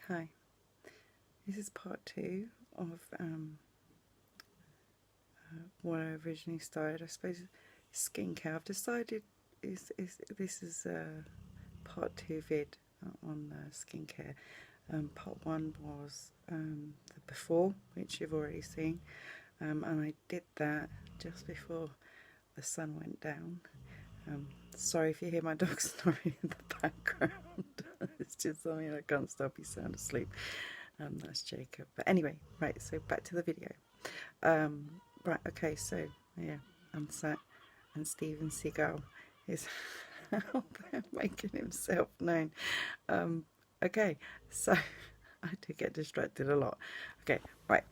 Hi, this is part 2 of what I originally started. I suppose skincare. I've decided this is part 2 vid on skincare. Part 1 was the before, which you've already seen, and I did that just before the sun went down. Sorry if you hear my dog snoring in the background. It's just something I can't stop. He's sound asleep. That's Jacob. But anyway, right, so back to the video. Right, okay, so yeah, I'm sat and Steven Seagal is out there making himself known. Okay, so I do get distracted a lot. Okay, right,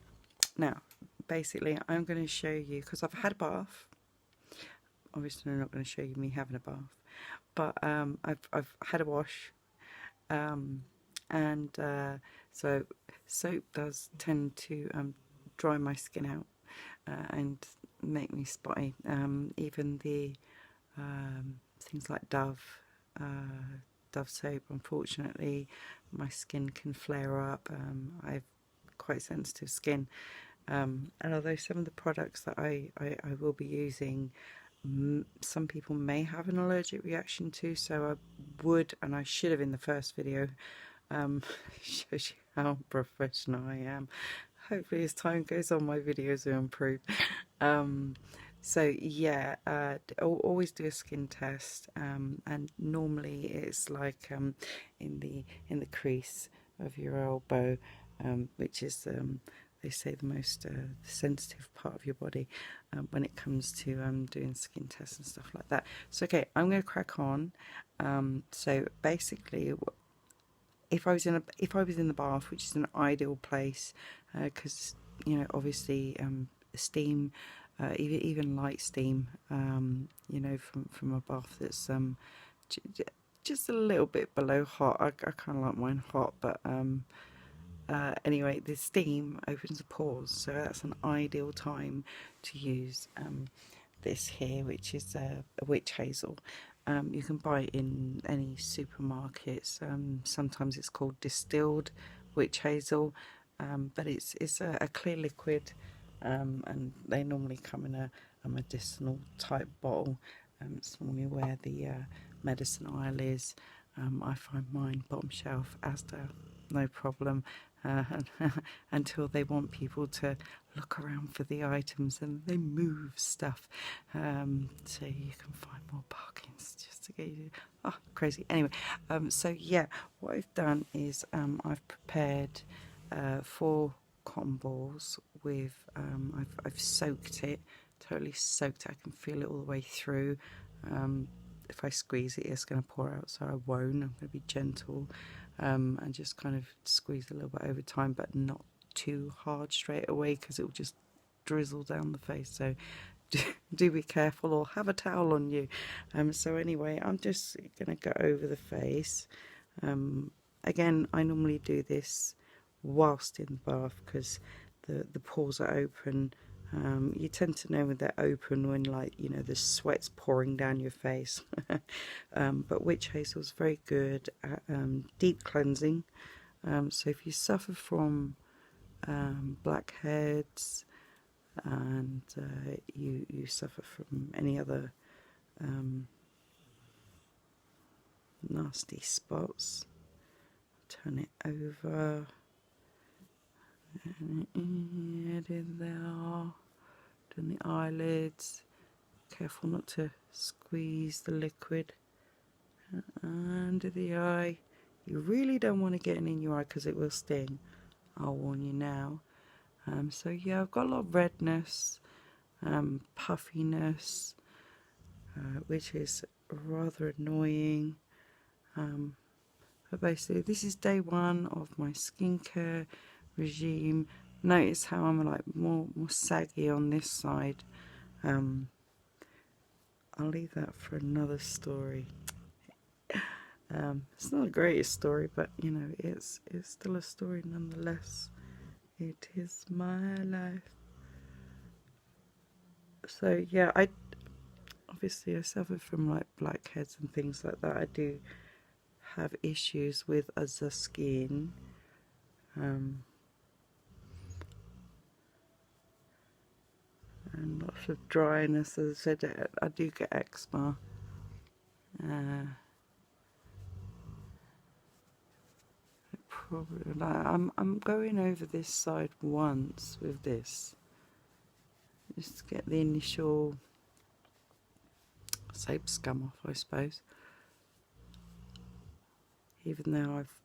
now, basically I'm going to show you, because I've had a bath. Obviously I'm not going to show you me having a bath, but I've had a wash, and so soap does tend to dry my skin out and make me spotty. Even the things like Dove soap, unfortunately, my skin can flare up. I have quite sensitive skin, and although some of the products that I will be using, some people may have an allergic reaction to, so I would, and I should have in the first video, shows you how professional I am. Hopefully as time goes on my videos will improve. So yeah, always do a skin test, and normally it's like in the crease of your elbow, which is they say the most sensitive part of your body when it comes to doing skin tests and stuff like that. So okay, I'm going to crack on. So basically, if I was in the bath, which is an ideal place, because you know, obviously steam, even light steam, you know, from a bath that's just a little bit below hot. I kind of like mine hot, but anyway, the steam opens the pores, so that's an ideal time to use this here, which is a witch hazel. You can buy it in any supermarkets. Sometimes it's called distilled witch hazel, but it's a clear liquid, and they normally come in a medicinal type bottle. It's normally where the medicine aisle is. I find mine bottom shelf, Asda, no problem. Until they want people to look around for the items and they move stuff, so you can find more bargains just to get you. Oh, crazy. Anyway, so yeah, what I've done is I've prepared 4 cotton balls with I've soaked it, totally soaked it. I can feel it all the way through. If I squeeze it, it's going to pour out, so I won't. I'm going to be gentle, and just kind of squeeze a little bit over time, but not too hard straight away, because it will just drizzle down the face. So do be careful, or have a towel on you. So anyway, I'm just going to go over the face. Again, I normally do this whilst in the bath, because the pores are open. You tend to know when they're open when, like, you know, the sweat's pouring down your face. But witch hazel is very good at deep cleansing. So if you suffer from blackheads, and you suffer from any other nasty spots, turn it over. And in there, down the eyelids. Careful not to squeeze the liquid under the eye. You really don't want to get it in your eye, because it will sting. I'll warn you now. So yeah, I've got a lot of redness, puffiness, which is rather annoying. But basically, this is day 1 of my skincare regime. Notice how I'm like more saggy on this side. I'll leave that for another story. It's not the greatest story, but you know, it's still a story nonetheless. It is my life. So yeah, I suffer from like blackheads and things like that. I do have issues with the skin. And lots of dryness. As I said, I do get eczema. Probably, I'm going over this side once with this, just to get the initial soap scum off, I suppose. Even though I've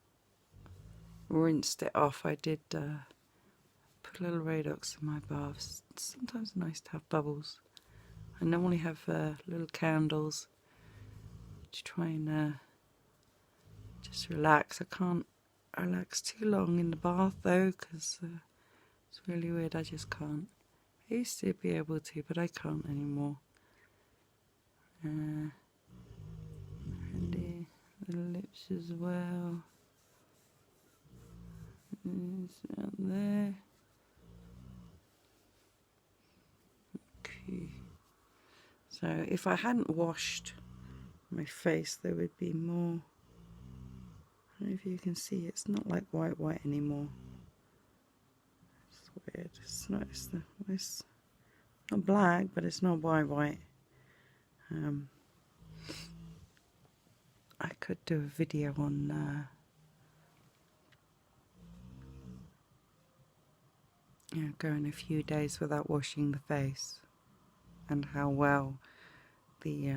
rinsed it off, I did put a little Radox in my baths. It's sometimes nice to have bubbles. I normally have little candles to try and just relax. I can't relax too long in the bath though, because it's really weird. I just can't. I used to be able to, but I can't anymore. And the lips as well. It's out there. Okay. So if I hadn't washed my face, there would be more. I don't know if you can see, it's not like white anymore. It's weird. It's not black, but it's not white. I could do a video on going a few days without washing the face, and how well the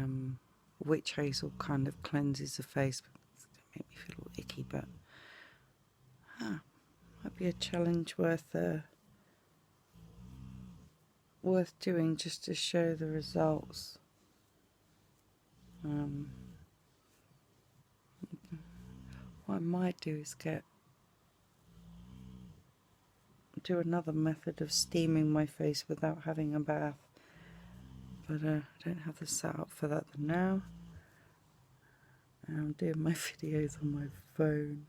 witch hazel kind of cleanses the face. It make me feel a little icky, but might be a challenge worth doing, just to show the results. What I might do is do another method of steaming my face without having a bath, but I don't have the setup for that now. I'm doing my videos on my phone.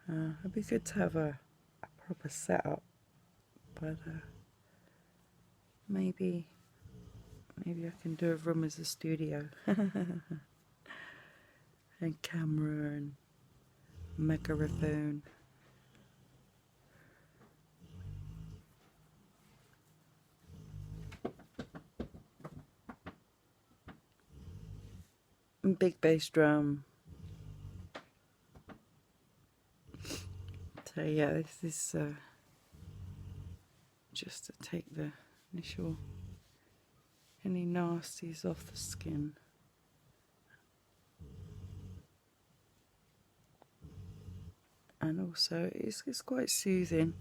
It'd be good to have a proper setup, but maybe I can do a room as a studio. And camera and microphone. And big bass drum. So yeah, this is just to take the initial any nasties off the skin. And also it's quite soothing.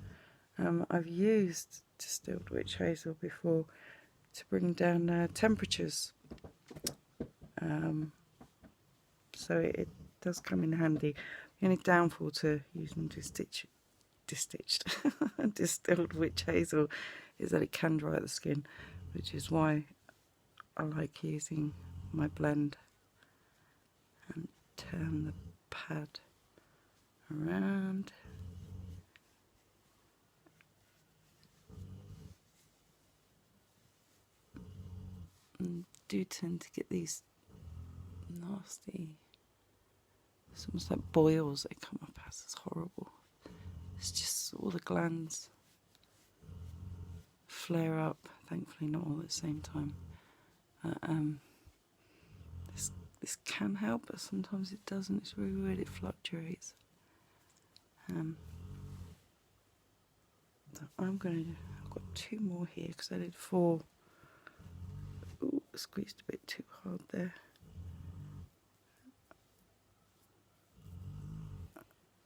I've used distilled witch hazel before to bring down temperatures, so it does come in handy. The only downfall to using distilled witch hazel is that it can dry out the skin, which is why I like using my blend. And turn the pad around. And do tend to get these nasty, it's almost like boils they come up as. It's horrible. It's just all the glands flare up. Thankfully not all at the same time. This can help, but sometimes it doesn't. It's really weird, it fluctuates. So I've got 2 more here because I did 4. Ooh, squeezed a bit too hard there.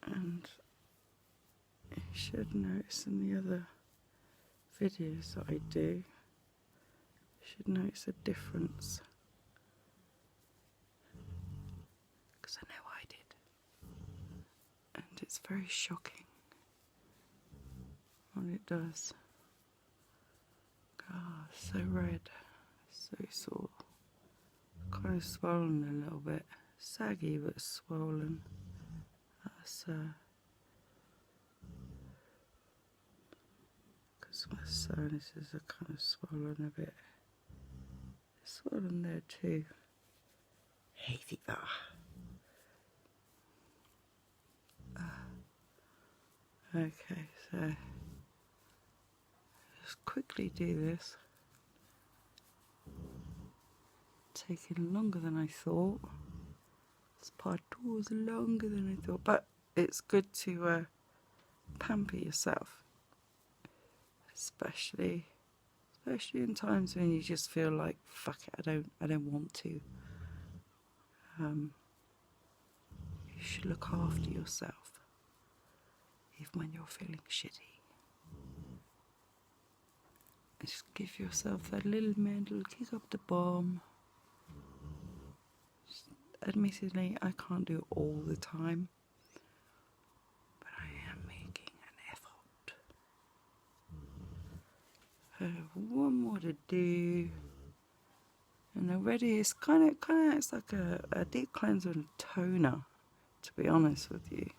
And you should notice in the other videos that I do, you should notice a difference. Because I know I did. And it's very shocking what it does. God, so red, so sore, kind of swollen a little bit, saggy but swollen. That's because my sinuses are kind of swollen a bit. It's swollen there too. Hate that. Okay, so just quickly do this. Taking longer than I thought. This part 2 was longer than I thought, but it's good to pamper yourself, especially in times when you just feel like, fuck it, I don't want to. You should look after yourself, even when you're feeling shitty. Just give yourself that little mental kick up the bum. Admittedly, I can't do it all the time, but I am making an effort. One more to do, and already it's kind of acts like a deep cleanser and toner. To be honest with you,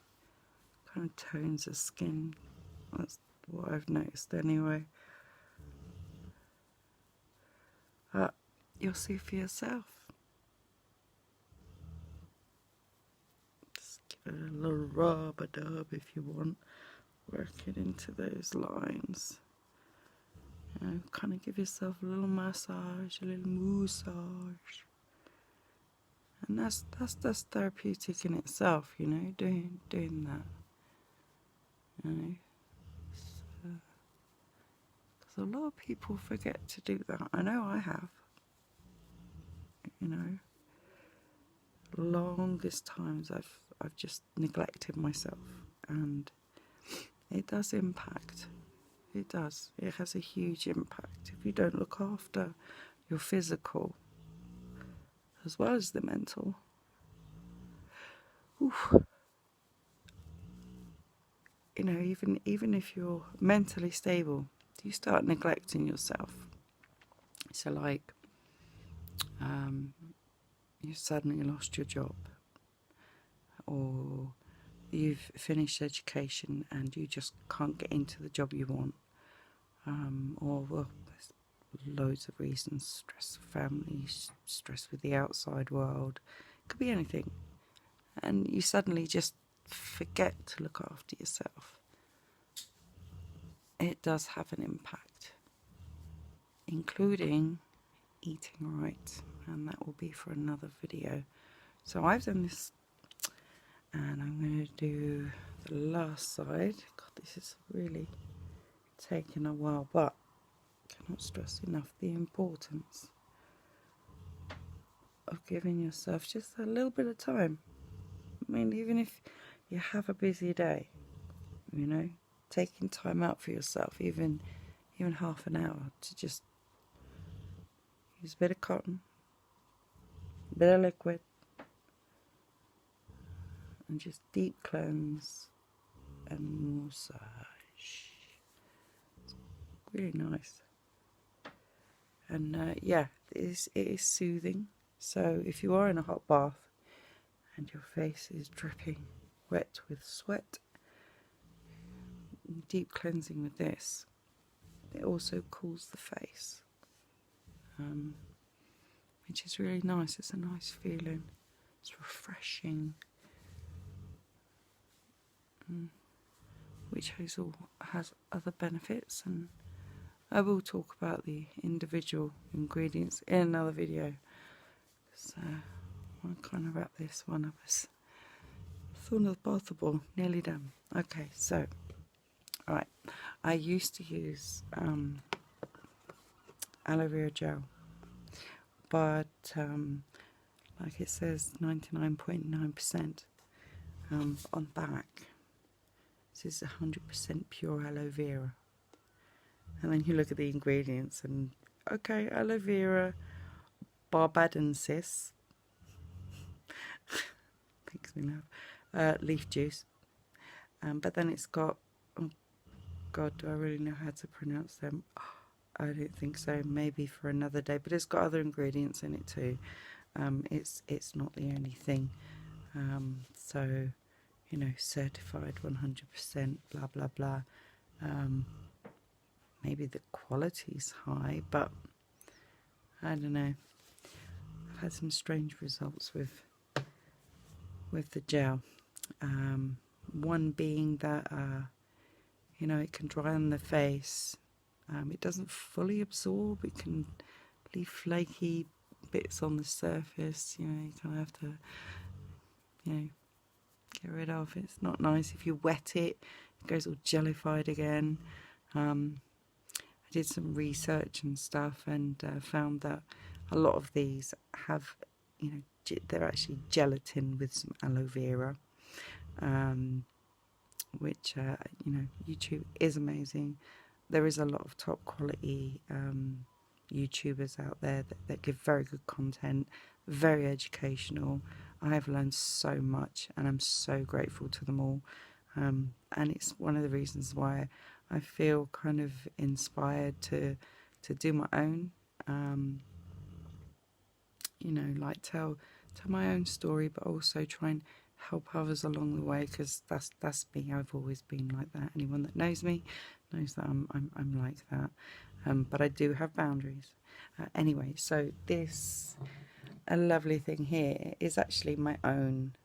kind of tones the skin. That's what I've noticed anyway. You'll see for yourself. Just give it a little rub-a-dub if you want. Work it into those lines. You know, kind of give yourself a little massage, a little massage. And that's therapeutic in itself, you know, doing that. You know. Because a lot of people forget to do that. I know I have. You know. Longest times I've just neglected myself, and it does impact. It does. It has a huge impact if you don't look after your physical as well as the mental. Oof. You know, even if you're mentally stable, you start neglecting yourself. So like, you suddenly lost your job, or you've finished education and you just can't get into the job you want, or well, there's loads of reasons: stress with family, stress with the outside world, could be anything, and you suddenly just forget to look after yourself. It does have an impact, including eating right, and that will be for another video. So I've done this, and I'm going to do the last side. God, this is really taking a while, but cannot stress enough the importance of giving yourself just a little bit of time. I mean, even if you have a busy day, you know, taking time out for yourself, even half an hour, to just use a bit of cotton, a bit of liquid, and just deep cleanse and massage. It's really nice. And yeah, it is soothing. So if you are in a hot bath and your face is dripping wet with sweat, deep cleansing with this, it also cools the face, which is really nice. It's a nice feeling. It's refreshing, which has other benefits, and I will talk about the individual ingredients in another video. So I'll kind of wrap this one up as soon as possible. Nearly done. Okay, so alright, I used to use aloe vera gel, but like it says 99.9% on back. This is 100% pure aloe vera. And then you look at the ingredients and, okay, aloe vera, barbadensis, makes me laugh, leaf juice. But then it's got, oh God, do I really know how to pronounce them? I don't think so, maybe for another day. But it's got other ingredients in it too. It's not the only thing. So, you know, certified 100%, blah, blah, blah. Maybe the quality's high, but I don't know. I've had some strange results with the gel. One being that You know, it can dry on the face. It doesn't fully absorb. It can leave flaky bits on the surface. You know, you kind of have to, you know, get rid of. It's not nice. If you wet it, it goes all jellified again. I did some research and stuff, and found that a lot of these have, you know, they're actually gelatin with some aloe vera, which you know, YouTube is amazing. There is a lot of top quality YouTubers out there that give very good content, very educational. I have learned so much, and I'm so grateful to them all. And it's one of the reasons why I feel kind of inspired to do my own, you know, like tell my own story, but also try and help others along the way, because that's me. I've always been like that. Anyone that knows me knows that I'm like that. But I do have boundaries. Anyway, so this a lovely thing here is actually my own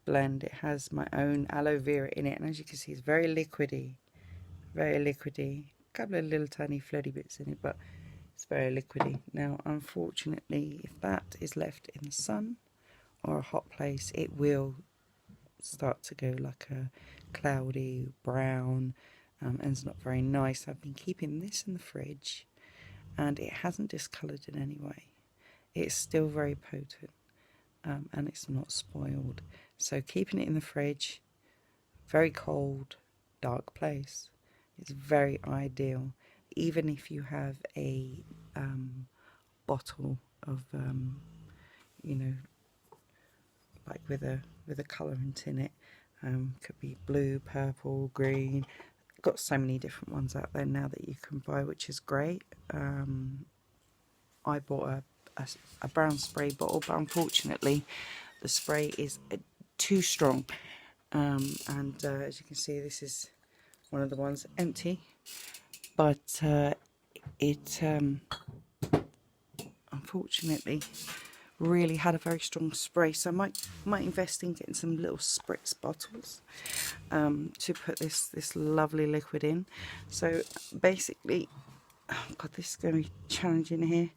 blend. It has my own aloe vera in it, and as you can see, it's very liquidy, very liquidy. A couple of little tiny floaty bits in it, but it's very liquidy. Now, unfortunately, if that is left in the sun or a hot place, it will start to go like a cloudy brown, and it's not very nice. I've been keeping this in the fridge, and it hasn't discoloured in any way. It's still very potent, and it's not spoiled. So keeping it in the fridge, very cold, dark place, is very ideal. Even if you have a bottle of, you know, like with a colourant in it, could be blue, purple, green. Got so many different ones out there now that you can buy, which is great. I bought a brown spray bottle, but unfortunately the spray is too strong, and as you can see, this is one of the ones empty, but it unfortunately really had a very strong spray, so I might invest in getting some little spritz bottles to put this lovely liquid in. So basically, oh god, this is going to be challenging here.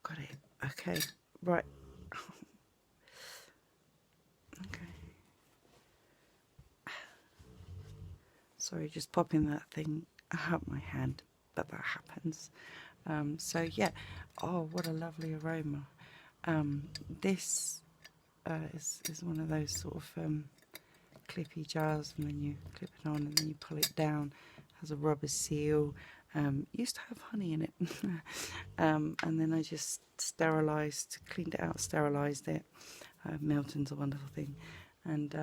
Got it. Okay, right. Okay. Sorry, just popping that thing out my hand, but that happens. So yeah. Oh, what a lovely aroma. This is one of those sort of clippy jars, and then you clip it on and then you pull it down. It has a rubber seal. Used to have honey in it. And then I just cleaned it out, sterilised it. Melton's a wonderful thing. And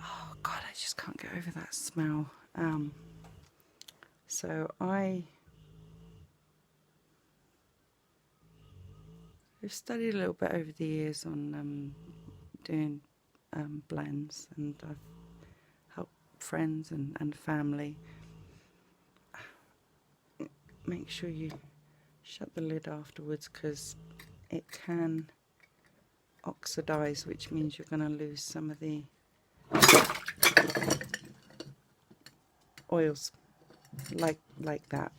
oh god, I just can't get over that smell. So I've studied a little bit over the years on doing blends, and I've helped friends and family. Make sure you shut the lid afterwards, because it can oxidize, which means you're going to lose some of the oils, like that.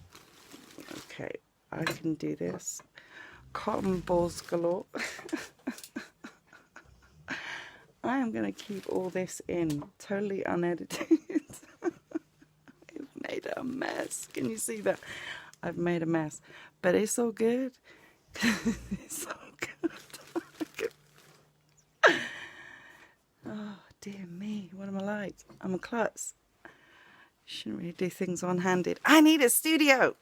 Okay, I can do this. Cotton balls galore. I am going to keep all this in, totally unedited. I've made a mess. Can you see that? I've made a mess. But it's all good. It's all good. Oh, dear me. What am I like? I'm a klutz. Shouldn't really do things one-handed. I need a studio.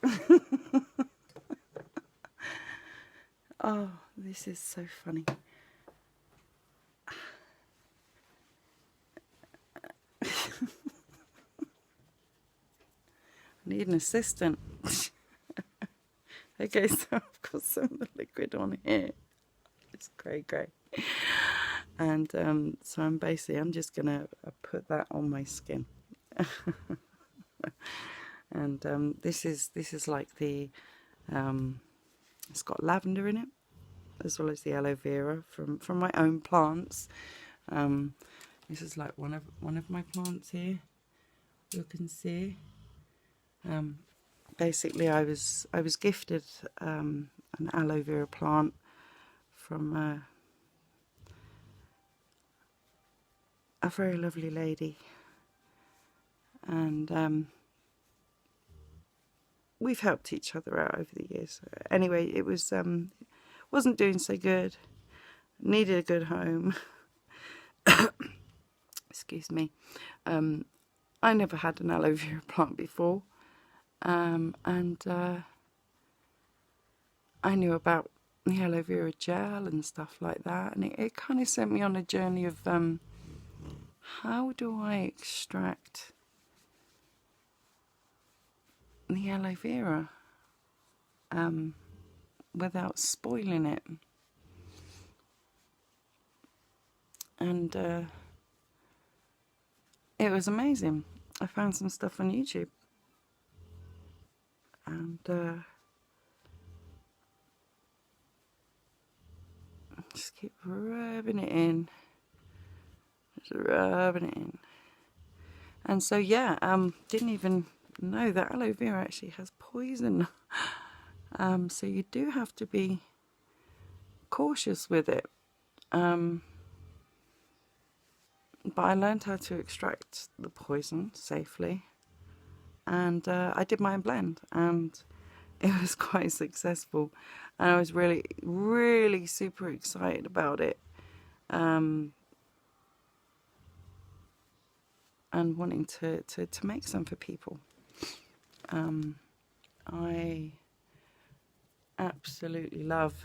Oh, this is so funny. I need an assistant. Okay, so I've got some of the liquid on here. It's grey. And so I'm just gonna put that on my skin. And this is like the it's got lavender in it. as well as the aloe vera from my own plants. This is like one of my plants here. You can see. Basically, I was gifted an aloe vera plant from a very lovely lady, and we've helped each other out over the years. Anyway, it wasn't doing so good. Needed a good home. Excuse me. I never had an aloe vera plant before, and I knew about the aloe vera gel and stuff like that, and it kind of sent me on a journey of how do I extract the aloe vera without spoiling it. And it was amazing. I found some stuff on YouTube, and just keep rubbing it in, just rubbing it in. And so yeah, didn't even know that aloe vera actually has poison. So you do have to be cautious with it. But I learned how to extract the poison safely, and I did my own blend, and it was quite successful, and I was really, really super excited about it, and wanting to make some for people. I absolutely love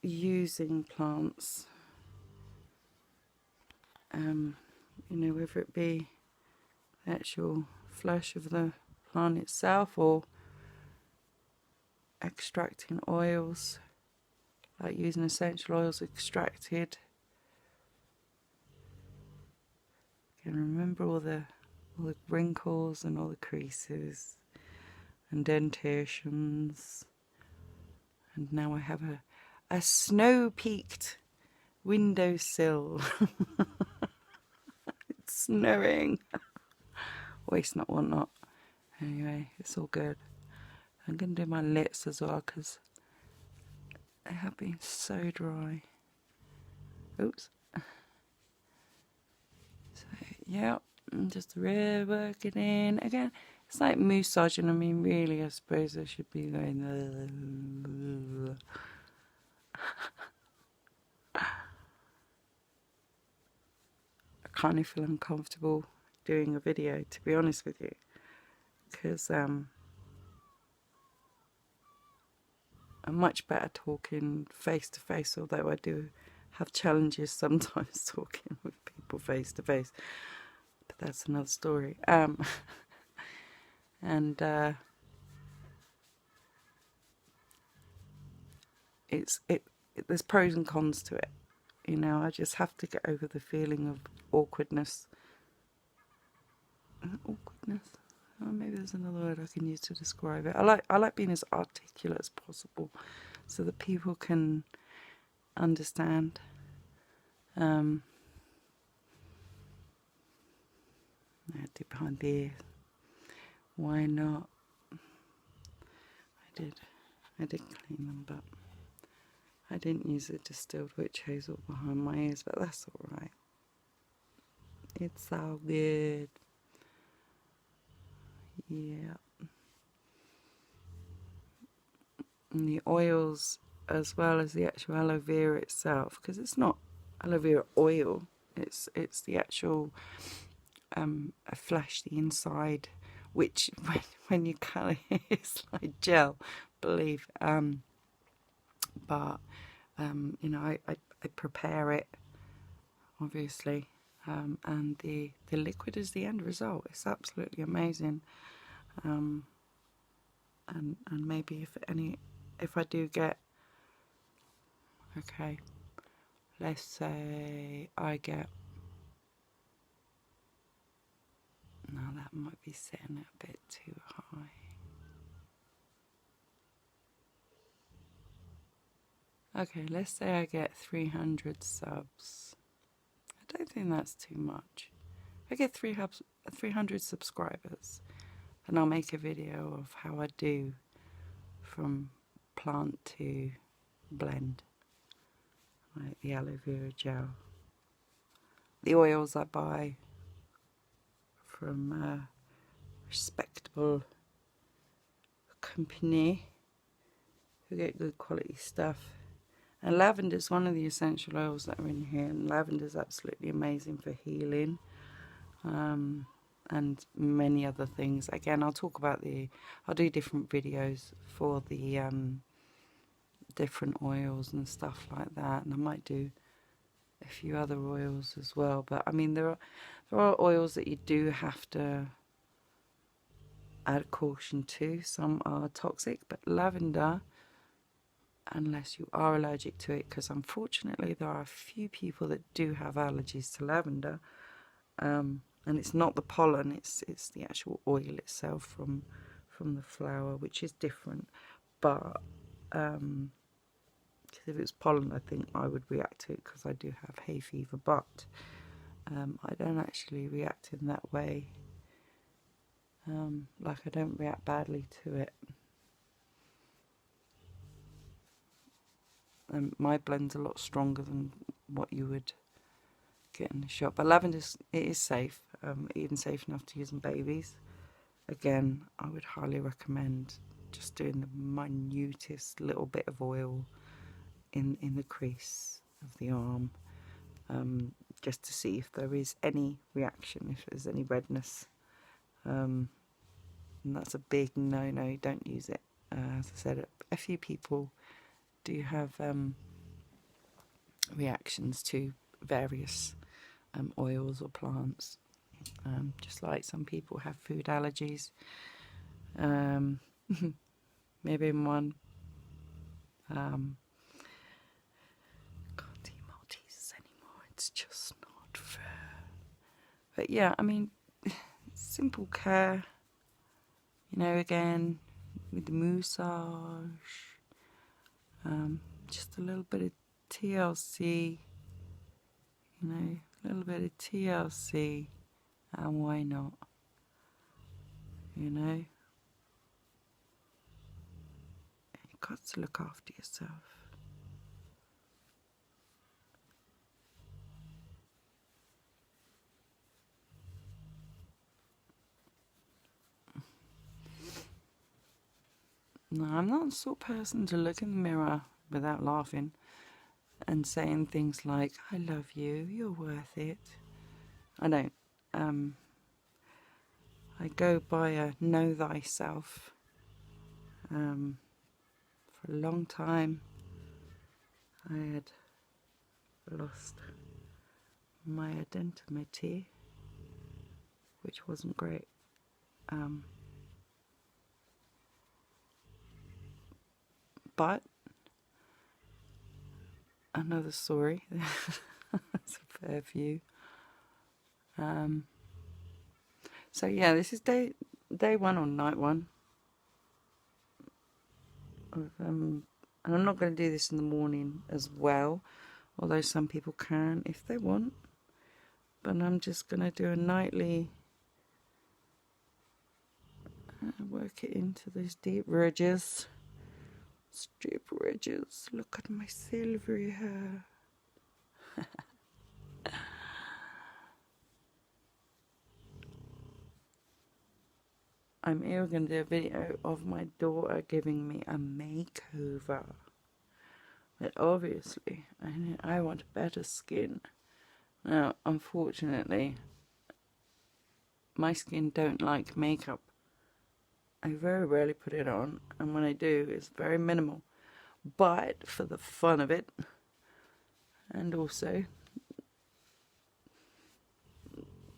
using plants, you know, whether it be the actual flesh of the plant itself or extracting oils, like using essential oils extracted. You can remember all the wrinkles and all the creases and dentations, and now I have a snow-peaked windowsill. It's snowing. Waste not, want not. Anyway, it's all good. I'm going to do my lips as well because they have been so dry. Oops. So, yeah, I'm just really working in. Again, it's like massaging. I mean, really, I suppose I should be going... I kind of feel uncomfortable doing a video, to be honest with you, because I'm much better talking face to face, although I do have challenges sometimes talking with people face to face, but that's another story. And there's pros and cons to it. You know, I just have to get over the feeling of awkwardness. Awkwardness? Oh, maybe there's another word I can use to describe it. I like being as articulate as possible so that people can understand. I did behind the ears. Why not? I did clean them, but I didn't use the distilled witch hazel behind my ears, but that's alright. It's all good. Yeah. And the oils as well as the actual aloe vera itself, because it's not aloe vera oil, it's the actual flesh, the inside, which when you cut it, it's like gel, believe. But you know, I prepare it, obviously, and the liquid is the end result. It's absolutely amazing. And maybe if I do get, okay, let's say I get, no, that might be setting it a bit too high. Okay, let's say I get 300 subs. I don't think that's too much. If I get 300 subscribers, then I'll make a video of how I do from plant to blend. Like the aloe vera gel. The oils I buy from a respectable company who get good quality stuff. And lavender is one of the essential oils that are in here, and lavender is absolutely amazing for healing, and many other things. Again, I'll do different videos for the different oils and stuff like that, and I might do a few other oils as well. But I mean, there are oils that you do have to add caution to. Some are toxic, but lavender, unless you are allergic to it, because unfortunately there are a few people that do have allergies to lavender, and it's not the pollen, it's the actual oil itself from the flower, which is different. But because if it was pollen, I think I would react to it, because I do have hay fever, but I don't actually react in that way. Like, I don't react badly to it. My blend's a lot stronger than what you would get in the shop. But lavender, it is safe, even safe enough to use on babies. Again, I would highly recommend just doing the minutest little bit of oil in the crease of the arm, just to see if there is any reaction, if there's any redness. And that's a big no-no, don't use it. As I said, a few people do have reactions to various oils or plants, just like some people have food allergies. Maybe one can't eat Maltesers anymore, it's just not fair. But yeah, I mean, simple care, you know, again with the massage, just a little bit of TLC, you know, a little bit of TLC, and why not, you know? You've got to look after yourself. No, I'm not the sort of person to look in the mirror without laughing and saying things like, I love you, you're worth it. I don't. I go by a know thyself. For a long time, I had lost my identity, which wasn't great. But another story. It's a fair few. So yeah, this is day one or night one. And I'm not going to do this in the morning as well, although some people can if they want. But I'm just going to do a nightly, work it into those deep ridges. Deep ridges. Look at my silvery hair. I'm even going to do a video of my daughter giving me a makeover. But obviously, I want better skin. Now, unfortunately, my skin don't like makeup. I very rarely put it on, and when I do, it's very minimal. But for the fun of it, and also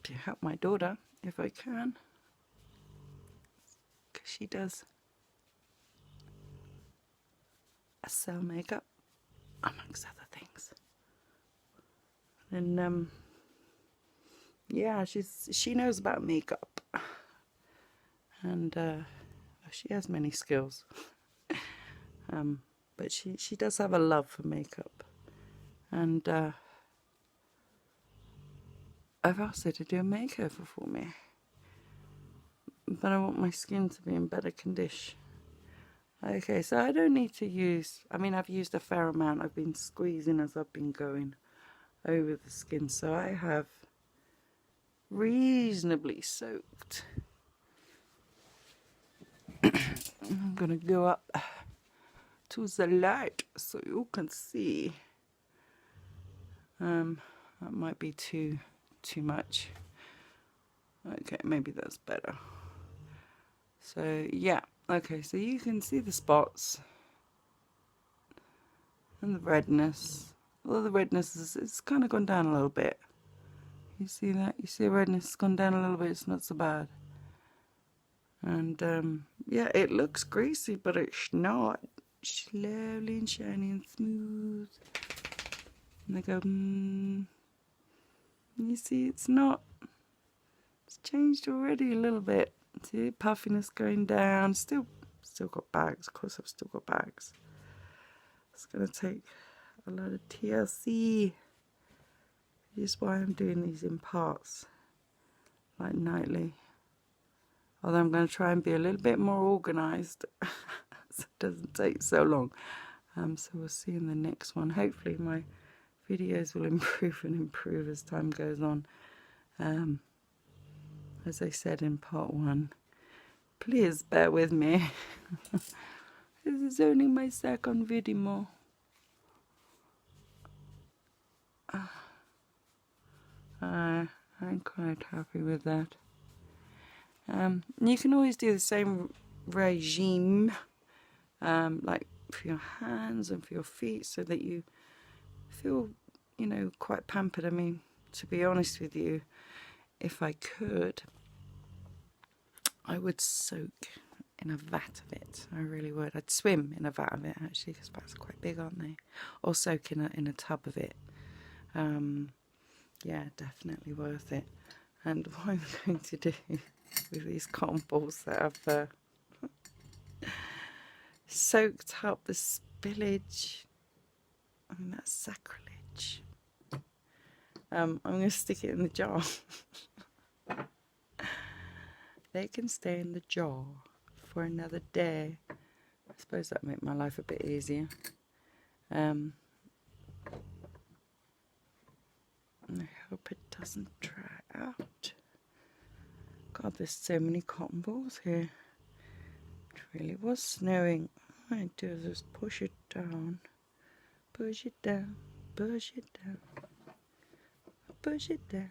to help my daughter if I can, because she does sell makeup, amongst other things. And yeah, she knows about makeup, and she has many skills. but she does have a love for makeup, and I've asked her to do a makeover for me, but I want my skin to be in better condition. Okay, so I don't need to use, I mean, I've used a fair amount. I've been squeezing as I've been going over the skin, so I have reasonably soaked. I'm gonna go up to the light so you can see. That might be too much. Okay, maybe that's better. So yeah, okay, so you can see the spots and the redness. Although the redness it's kind of gone down a little bit. You see that? You see the redness has gone down a little bit. It's not so bad. And yeah, it looks greasy, but it's not. Slowly and shiny and smooth. And I go, You see, it's not. It's changed already a little bit. See, puffiness going down. Still got bags. Of course, I've still got bags. It's gonna take a lot of TLC. This is why I'm doing these in parts, like nightly. Although I'm going to try and be a little bit more organised, so it doesn't take so long. So we'll see in the next one. Hopefully my videos will improve and improve as time goes on. As I said in part 1, please bear with me. This is only my second videemoo. I'm quite happy with that. You can always do the same regime, like for your hands and for your feet, so that you feel, you know, quite pampered. I mean, to be honest with you, if I could, I would soak in a vat of it. I really would. I'd swim in a vat of it, actually, because vats are quite big, aren't they? Or soak in a tub of it. Yeah, definitely worth it. And what I'm going to do with these cotton balls that I've soaked up the spillage, I mean, that's sacrilege. I'm going to stick it in the jar. They can stay in the jar for another day. I suppose that'd make my life a bit easier. I hope it doesn't dry out. God, there's so many cotton balls here. It really was snowing. All I do is just push it down. Push it down. Push it down. Push it down.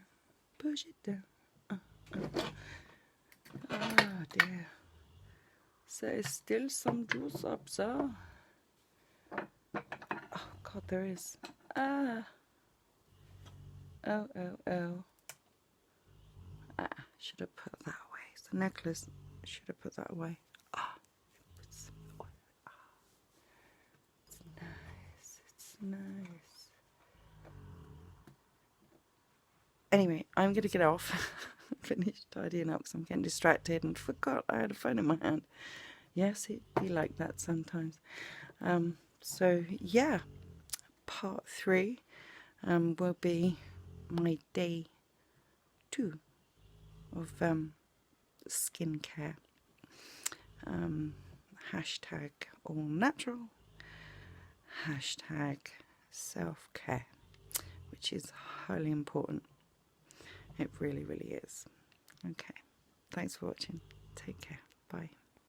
Push it down. Oh dear. So there's still some juice up there. Oh God, there is. Ah. Oh. Should have put that away. It's the necklace. Should have put that away. It's nice. It's nice. Anyway, I'm going to get off. Finish tidying up because I'm getting distracted and forgot I had a phone in my hand. Yes, it'd be like that sometimes. So yeah, part 3 will be my day 2 of skincare. Hashtag all natural. Hashtag self-care, which is highly important. It really, really is. Okay. Thanks for watching. Take care. Bye.